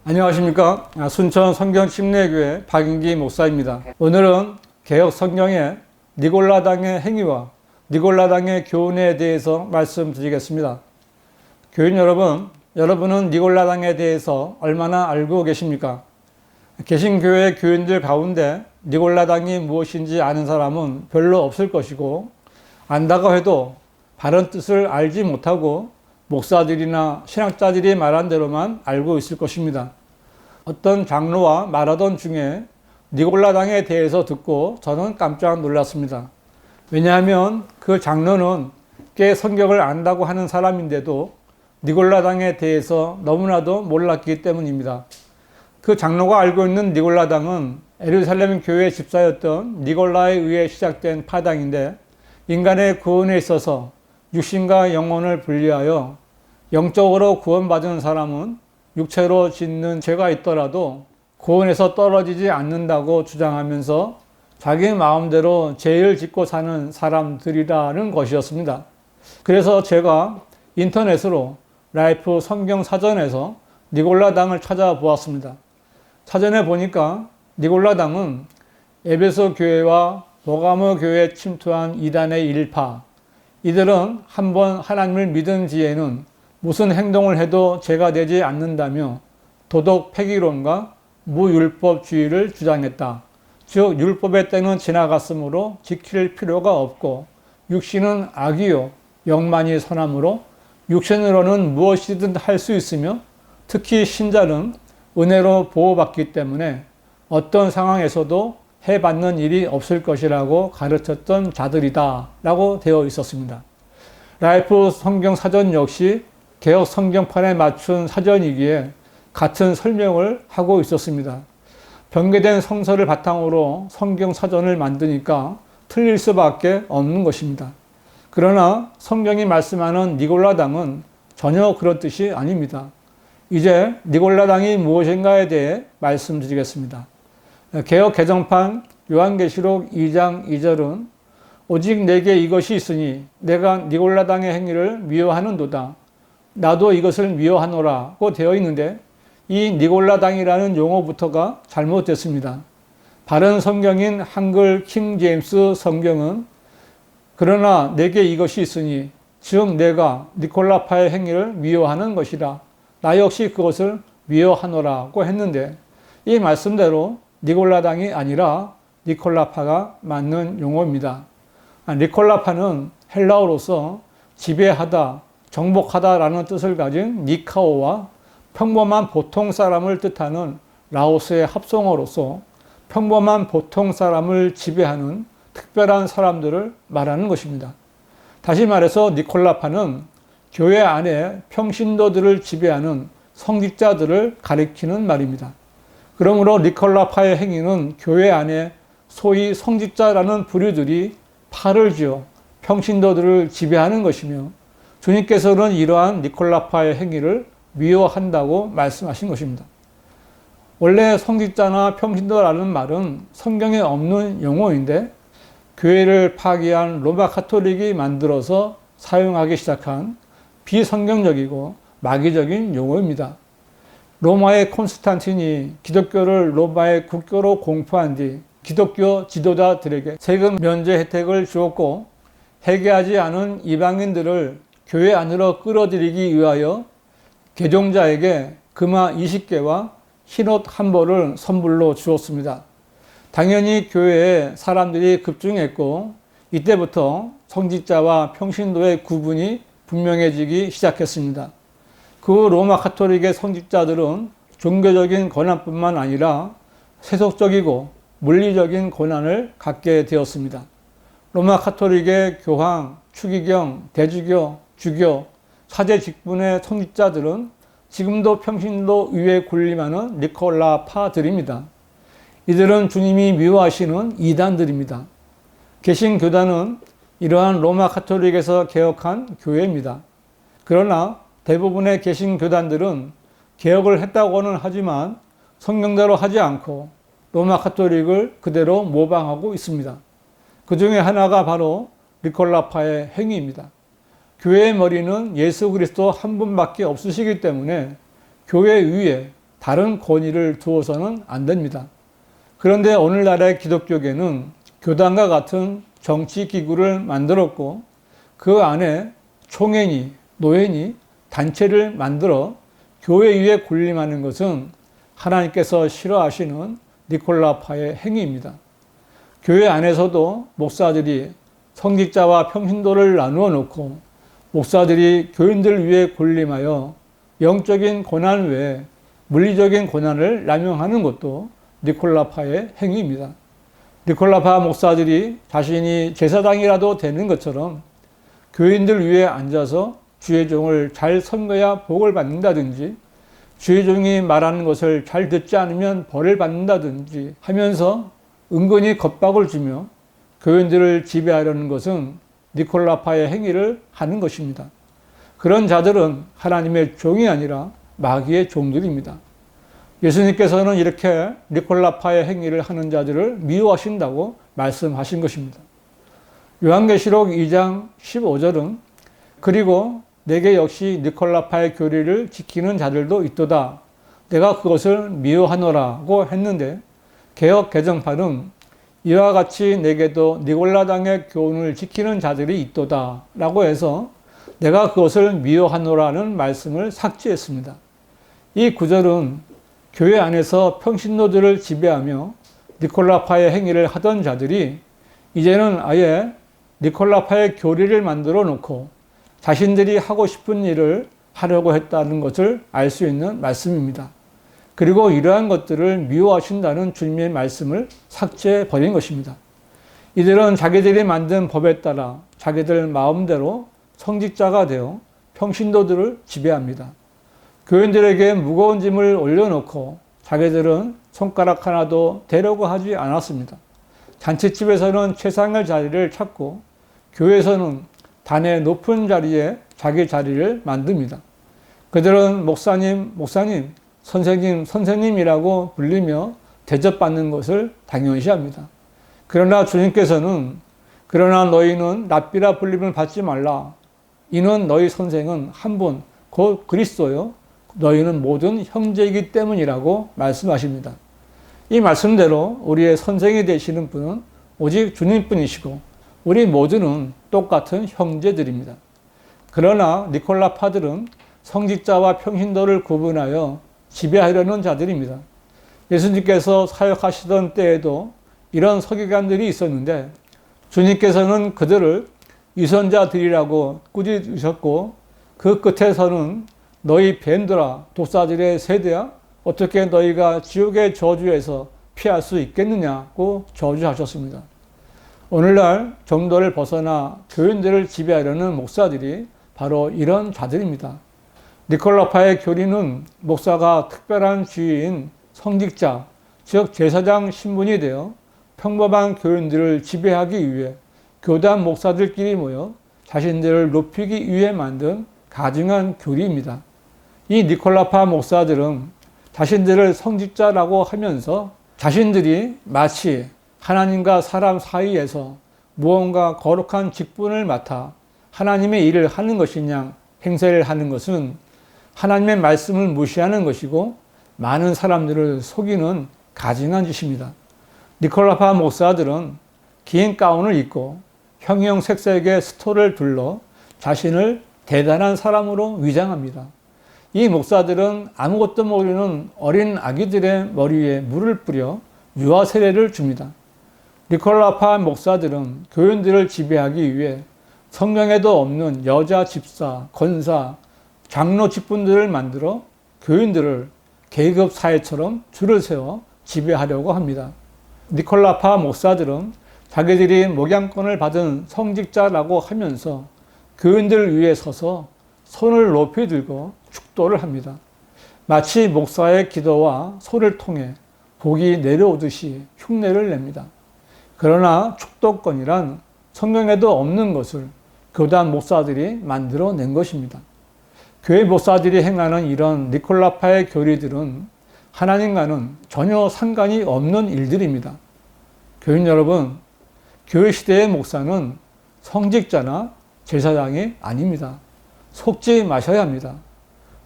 안녕하십니까. 순천 성경침례교회 박인기 목사입니다. 오늘은 개혁 성경의 니골라당의 행위와 니골라당의 교훈에 대해서 말씀드리겠습니다. 교인 여러분, 여러분은 니골라당에 대해서 얼마나 알고 계십니까? 개신교회 교인들 가운데 니골라당이 무엇인지 아는 사람은 별로 없을 것이고, 안다고 해도 바른 뜻을 알지 못하고 목사들이나 신학자들이 말한 대로만 알고 있을 것입니다. 어떤 장로와 말하던 중에 니골라당에 대해서 듣고 저는 깜짝 놀랐습니다. 왜냐하면 그 장로는 꽤 성경을 안다고 하는 사람인데도 니골라당에 대해서 너무나도 몰랐기 때문입니다. 그 장로가 알고 있는 니골라당은 예루살렘 교회 집사였던 니골라에 의해 시작된 파당인데, 인간의 구원에 있어서 육신과 영혼을 분리하여 영적으로 구원받은 사람은 육체로 짓는 죄가 있더라도 구원에서 떨어지지 않는다고 주장하면서 자기 마음대로 죄를 짓고 사는 사람들이라는 것이었습니다. 그래서 제가 인터넷으로 라이프 성경 사전에서 니골라당을 찾아보았습니다. 사전에 보니까 니골라당은 에베소 교회와 버가모 교회에 침투한 이단의 일파, 이들은 한번 하나님을 믿은 뒤에는 무슨 행동을 해도 죄가 되지 않는다며 도덕 폐기론과 무율법주의를 주장했다. 즉 율법의 때는 지나갔으므로 지킬 필요가 없고 육신은 악이요 영만이 선함으로 육신으로는 무엇이든 할 수 있으며 특히 신자는 은혜로 보호받기 때문에 어떤 상황에서도 해받는 일이 없을 것이라고 가르쳤던 자들이다 라고 되어 있었습니다. 라이프 성경 사전 역시 개혁 성경판에 맞춘 사전이기에 같은 설명을 하고 있었습니다. 변개된 성서를 바탕으로 성경 사전을 만드니까 틀릴 수밖에 없는 것입니다. 그러나 성경이 말씀하는 니골라당은 전혀 그런 뜻이 아닙니다. 이제 니골라당이 무엇인가에 대해 말씀드리겠습니다. 개혁 개정판 요한계시록 2장 2절은 오직 내게 이것이 있으니 내가 니골라당의 행위를 미워하는도다. 나도 이것을 미워하노라고 되어 있는데, 이 니골라당이라는 용어부터가 잘못됐습니다. 바른 성경인 한글 킹 제임스 성경은 그러나 내게 이것이 있으니, 즉 내가 니콜라파의 행위를 미워하는 것이라 나 역시 그것을 미워하노라고 했는데, 이 말씀대로 니골라당이 아니라 니콜라파가 맞는 용어입니다. 니콜라파는 헬라어로서 지배하다, 정복하다라는 뜻을 가진 니카오와 평범한 보통 사람을 뜻하는 라오스의 합성어로서 평범한 보통 사람을 지배하는 특별한 사람들을 말하는 것입니다. 다시 말해서 니콜라파는 교회 안에 평신도들을 지배하는 성직자들을 가리키는 말입니다. 그러므로 니콜라파의 행위는 교회 안에 소위 성직자라는 부류들이 팔을 쥐어 평신도들을 지배하는 것이며, 주님께서는 이러한 니콜라파의 행위를 미워한다고 말씀하신 것입니다. 원래 성직자나 평신도라는 말은 성경에 없는 용어인데, 교회를 파기한 로마 카톨릭이 만들어서 사용하기 시작한 비성경적이고 마귀적인 용어입니다. 로마의 콘스탄틴이 기독교를 로마의 국교로 공포한 뒤 기독교 지도자들에게 세금 면제 혜택을 주었고, 회개하지 않은 이방인들을 교회 안으로 끌어들이기 위하여 개종자에게 금화 20개와 흰옷 한 벌을 선물로 주었습니다. 당연히 교회에 사람들이 급증했고, 이때부터 성직자와 평신도의 구분이 분명해지기 시작했습니다. 그 로마 카톨릭의 성직자들은 종교적인 권한뿐만 아니라 세속적이고 물리적인 권한을 갖게 되었습니다. 로마 카톨릭의 교황, 추기경, 대주교, 주교, 사제 직분의 성직자들은 지금도 평신도 위에 군림하는 니콜라파들입니다. 이들은 주님이 미워하시는 이단들입니다. 개신교단은 이러한 로마 카톨릭에서 개혁한 교회입니다. 그러나 대부분의 개신교단들은 개혁을 했다고는 하지만 성경대로 하지 않고 로마 카톨릭을 그대로 모방하고 있습니다. 그 중에 하나가 바로 니콜라파의 행위입니다. 교회의 머리는 예수 그리스도 한 분밖에 없으시기 때문에 교회 위에 다른 권위를 두어서는 안 됩니다. 그런데 오늘날의 기독교계는 교단과 같은 정치기구를 만들었고 그 안에 총회니 노회니 단체를 만들어 교회 위에 군림하는 것은 하나님께서 싫어하시는 니콜라파의 행위입니다. 교회 안에서도 목사들이 성직자와 평신도를 나누어 놓고 목사들이 교인들 위에 군림하여 영적인 고난 외에 물리적인 고난을 남용하는 것도 니콜라파의 행위입니다. 니콜라파 목사들이 자신이 제사장이라도 되는 것처럼 교인들 위에 앉아서 주의 종을 잘 섬겨야 복을 받는다든지 주의 종이 말하는 것을 잘 듣지 않으면 벌을 받는다든지 하면서 은근히 겁박을 주며 교인들을 지배하려는 것은 니콜라파의 행위를 하는 것입니다. 그런 자들은 하나님의 종이 아니라 마귀의 종들입니다. 예수님께서는 이렇게 니콜라파의 행위를 하는 자들을 미워하신다고 말씀하신 것입니다. 요한계시록 2장 15절은 그리고 내게 역시 니콜라파의 교리를 지키는 자들도 있도다. 내가 그것을 미워하노라고 했는데 개역 개정판은 이와 같이 내게도 니골라당의 교훈을 지키는 자들이 있도다 라고 해서 내가 그것을 미워하노라는 말씀을 삭제했습니다. 이 구절은 교회 안에서 평신도들을 지배하며 니콜라파의 행위를 하던 자들이 이제는 아예 니콜라파의 교리를 만들어 놓고 자신들이 하고 싶은 일을 하려고 했다는 것을 알 수 있는 말씀입니다. 그리고 이러한 것들을 미워하신다는 주님의 말씀을 삭제해 버린 것입니다. 이들은 자기들이 만든 법에 따라 자기들 마음대로 성직자가 되어 평신도들을 지배합니다. 교인들에게 무거운 짐을 올려놓고 자기들은 손가락 하나도 대려고 하지 않았습니다. 잔치집에서는 최상의 자리를 찾고 교회에서는 단의 높은 자리에 자기 자리를 만듭니다. 그들은 목사님, 목사님, 선생님, 선생님이라고 불리며 대접받는 것을 당연시합니다. 그러나 주님께서는 그러나 너희는 랍비라 불림을 받지 말라. 이는 너희 선생은 한 분, 곧 그리스도요. 너희는 모든 형제이기 때문이라고 말씀하십니다. 이 말씀대로 우리의 선생이 되시는 분은 오직 주님뿐이시고 우리 모두는 똑같은 형제들입니다. 그러나 니콜라파들은 성직자와 평신도를 구분하여 지배하려는 자들입니다. 예수님께서 사역하시던 때에도 이런 서기관들이 있었는데 주님께서는 그들을 위선자들이라고 꾸짖으셨고 그 끝에서는 너희 뱀들아 독사들의 세대야 어떻게 너희가 지옥의 저주에서 피할 수 있겠느냐고 저주하셨습니다. 오늘날 정도를 벗어나 교인들을 지배하려는 목사들이 바로 이런 자들입니다. 니콜라파의 교리는 목사가 특별한 지위인 성직자, 즉 제사장 신분이 되어 평범한 교인들을 지배하기 위해 교단 목사들끼리 모여 자신들을 높이기 위해 만든 가증한 교리입니다. 이 니콜라파 목사들은 자신들을 성직자라고 하면서 자신들이 마치 하나님과 사람 사이에서 무언가 거룩한 직분을 맡아 하나님의 일을 하는 것이냐 행세를 하는 것은 하나님의 말씀을 무시하는 것이고 많은 사람들을 속이는 가증한 짓입니다. 니콜라파 목사들은 긴 가운을 입고 형형색색의 스토를 둘러 자신을 대단한 사람으로 위장합니다. 이 목사들은 아무것도 모르는 어린 아기들의 머리 위에 물을 뿌려 유아 세례를 줍니다. 니콜라파 목사들은 교인들을 지배하기 위해 성경에도 없는 여자 집사, 권사, 장로 직분들을 만들어 교인들을 계급 사회처럼 줄을 세워 지배하려고 합니다. 니콜라파 목사들은 자기들이 목양권을 받은 성직자라고 하면서 교인들 위에 서서 손을 높이 들고 축도를 합니다. 마치 목사의 기도와 소를 통해 복이 내려오듯이 흉내를 냅니다. 그러나 축도권이란 성경에도 없는 것을 교단 목사들이 만들어낸 것입니다. 교회 목사들이 행하는 이런 니콜라파의 교리들은 하나님과는 전혀 상관이 없는 일들입니다. 교인 여러분, 교회 시대의 목사는 성직자나 제사장이 아닙니다. 속지 마셔야 합니다.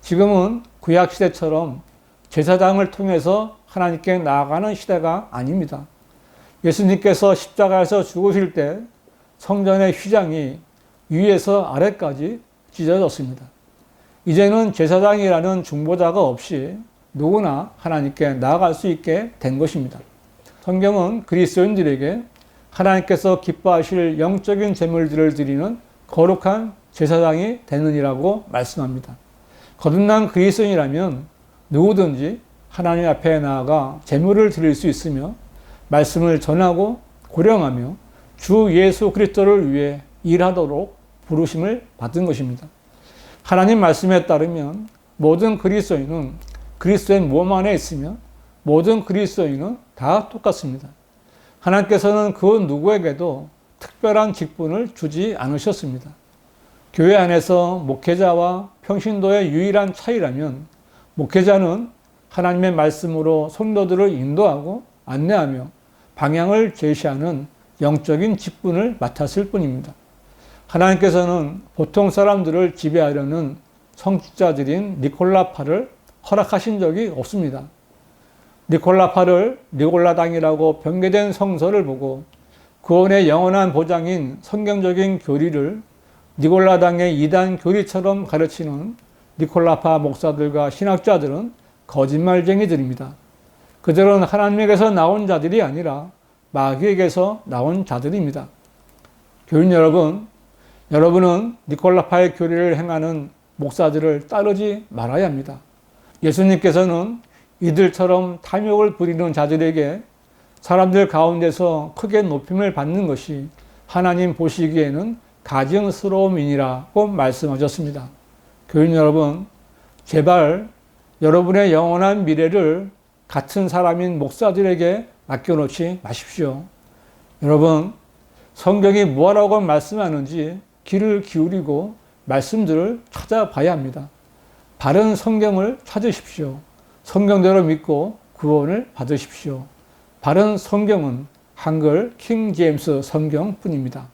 지금은 구약시대처럼 제사장을 통해서 하나님께 나아가는 시대가 아닙니다. 예수님께서 십자가에서 죽으실 때 성전의 휘장이 위에서 아래까지 찢어졌습니다. 이제는 제사장이라는 중보자가 없이 누구나 하나님께 나아갈 수 있게 된 것입니다. 성경은 그리스도인들에게 하나님께서 기뻐하실 영적인 제물들을 드리는 거룩한 제사장이 되느니라고 말씀합니다. 거듭난 그리스도인이라면 누구든지 하나님 앞에 나아가 제물을 드릴 수 있으며 말씀을 전하고 고령하며 주 예수 그리스도를 위해 일하도록 부르심을 받은 것입니다. 하나님 말씀에 따르면 모든 그리스도인은 그리스도의 몸 안에 있으며 모든 그리스도인은 다 똑같습니다. 하나님께서는 그 누구에게도 특별한 직분을 주지 않으셨습니다. 교회 안에서 목회자와 평신도의 유일한 차이라면 목회자는 하나님의 말씀으로 성도들을 인도하고 안내하며 방향을 제시하는 영적인 직분을 맡았을 뿐입니다. 하나님께서는 보통 사람들을 지배하려는 성직자들인 니콜라파를 허락하신 적이 없습니다. 니콜라파를 니골라당이라고 변개된 성서를 보고 구원의 영원한 보장인 성경적인 교리를 니골라당의 이단 교리처럼 가르치는 니콜라파 목사들과 신학자들은 거짓말쟁이들입니다. 그들은 하나님에게서 나온 자들이 아니라 마귀에게서 나온 자들입니다. 교인 여러분, 여러분은 니콜라파의 교리를 행하는 목사들을 따르지 말아야 합니다. 예수님께서는 이들처럼 탐욕을 부리는 자들에게 사람들 가운데서 크게 높임을 받는 것이 하나님 보시기에는 가증스러움이니라고 말씀하셨습니다. 교인 여러분, 제발 여러분의 영원한 미래를 같은 사람인 목사들에게 맡겨놓지 마십시오. 여러분, 성경이 뭐라고 말씀하는지 귀를 기울이고 말씀들을 찾아봐야 합니다. 바른 성경을 찾으십시오. 성경대로 믿고 구원을 받으십시오. 바른 성경은 한글 킹 제임스 성경뿐입니다.